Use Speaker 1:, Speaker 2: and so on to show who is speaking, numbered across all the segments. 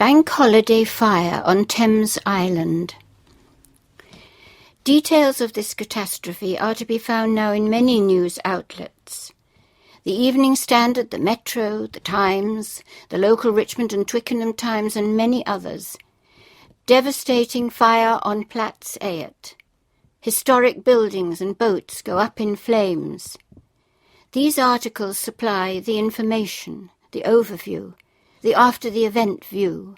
Speaker 1: Bank holiday fire on Thames Island. Details of this catastrophe are to be found now in many news outlets. The Evening Standard, the Metro, the Times, the local Richmond and Twickenham Times, and many others. Devastating fire on Platts Ayot. Historic buildings and boats go up in flames. These articles supply the information, the overview, the after-the-event view.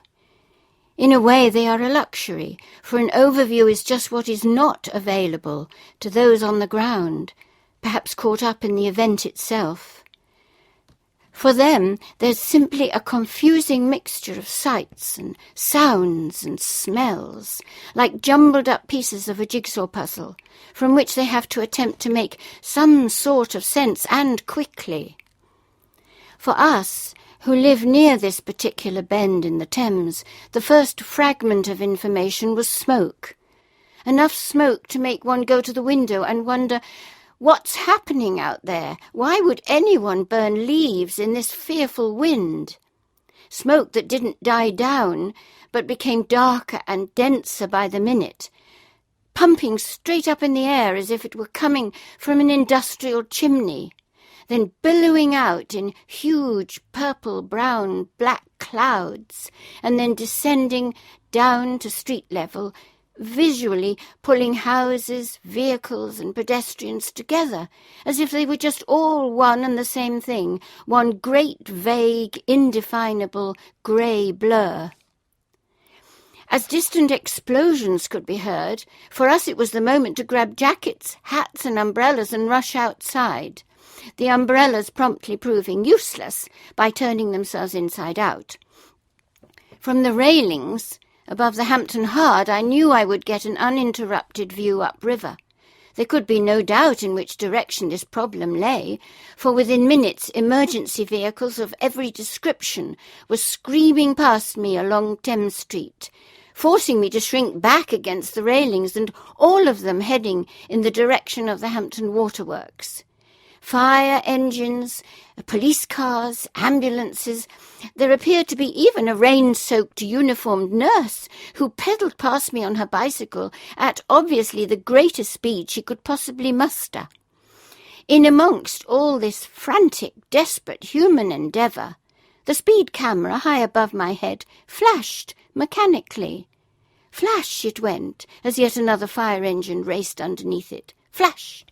Speaker 1: In a way, they are a luxury, for an overview is just what is not available to those on the ground, perhaps caught up in the event itself. For them, there's simply a confusing mixture of sights and sounds and smells, like jumbled-up pieces of a jigsaw puzzle, from which they have to attempt to make some sort of sense, and quickly. For us, who live near this particular bend in the Thames, the first fragment of information was smoke. Enough smoke to make one go to the window and wonder, what's happening out there? Why would anyone burn leaves in this fearful wind? Smoke that didn't die down, but became darker and denser by the minute, pumping straight up in the air as if it were coming from an industrial chimney, then billowing out in huge purple, brown, black clouds, and then descending down to street level, visually pulling houses, vehicles, and pedestrians together, as if they were just all one and the same thing, one great, vague, indefinable, grey blur. As distant explosions could be heard, for us it was the moment to grab jackets, hats, and umbrellas and rush outside, the umbrellas promptly proving useless by turning themselves inside out. From the railings above the Hampton Hard, I knew I would get an uninterrupted view upriver. There could be no doubt in which direction this problem lay, for within minutes emergency vehicles of every description were screaming past me along Thames Street, forcing me to shrink back against the railings, and all of them heading in the direction of the Hampton Waterworks. Fire engines, police cars, ambulances. There appeared to be even a rain-soaked uniformed nurse who pedalled past me on her bicycle at obviously the greatest speed she could possibly muster. In amongst all this frantic, desperate human endeavour, the speed camera high above my head flashed mechanically. Flash it went as yet another fire engine raced underneath it. Flash!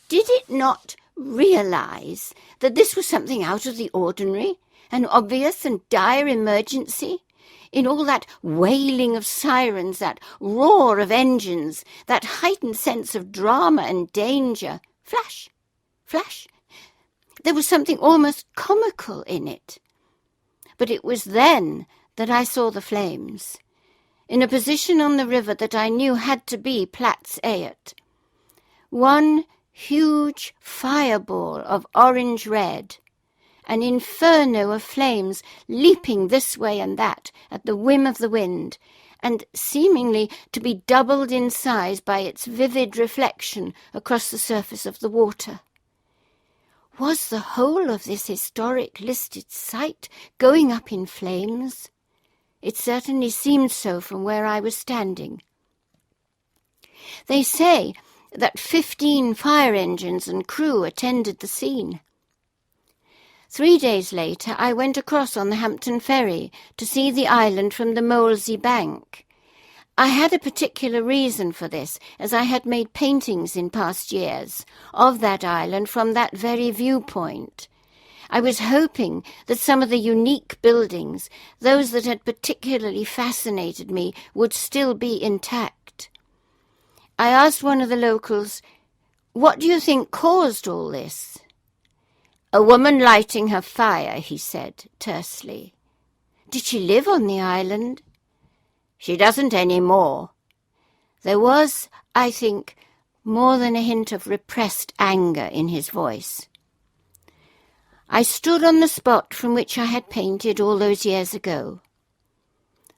Speaker 1: Did it not realise that this was something out of the ordinary, an obvious and dire emergency? In all that wailing of sirens, that roar of engines, that heightened sense of drama and danger, flash, flash, there was something almost comical in it. But it was then that I saw the flames, in a position on the river that I knew had to be Platts Ayot. One huge fireball of orange-red, an inferno of flames leaping this way and that at the whim of the wind, and seemingly to be doubled in size by its vivid reflection across the surface of the water. Was the whole of this historic listed site going up in flames? It certainly seemed so from where I was standing. They say that 15 fire engines and crew attended the scene. 3 days later, I went across on the Hampton ferry to see the island from the Molesey bank. I had a particular reason for this, as I had made paintings in past years of that island from that very viewpoint. I was hoping that some of the unique buildings, those that had particularly fascinated me, would still be intact. I asked one of the locals, "What do you think caused all this?" "A woman lighting her fire," he said tersely. "Did she live on the island?" "She doesn't any more." There was, I think, more than a hint of repressed anger in his voice. I stood on the spot from which I had painted all those years ago.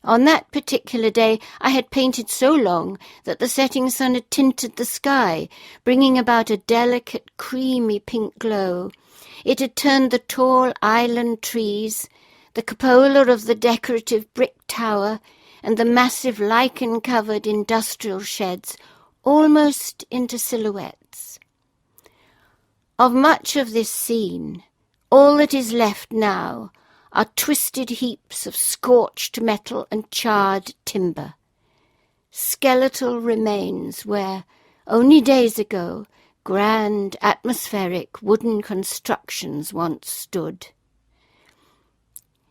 Speaker 1: On that particular day I had painted so long that the setting sun had tinted the sky, bringing about a delicate, creamy pink glow. It had turned the tall island trees, the cupola of the decorative brick tower, and the massive lichen-covered industrial sheds almost into silhouettes. Of much of this scene, all that is left now are twisted heaps of scorched metal and charred timber, skeletal remains where, only days ago, grand, atmospheric wooden constructions once stood.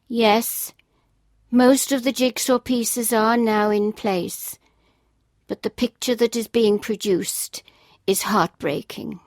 Speaker 1: Yes, most of the jigsaw pieces are now in place, but the picture that is being produced is heartbreaking.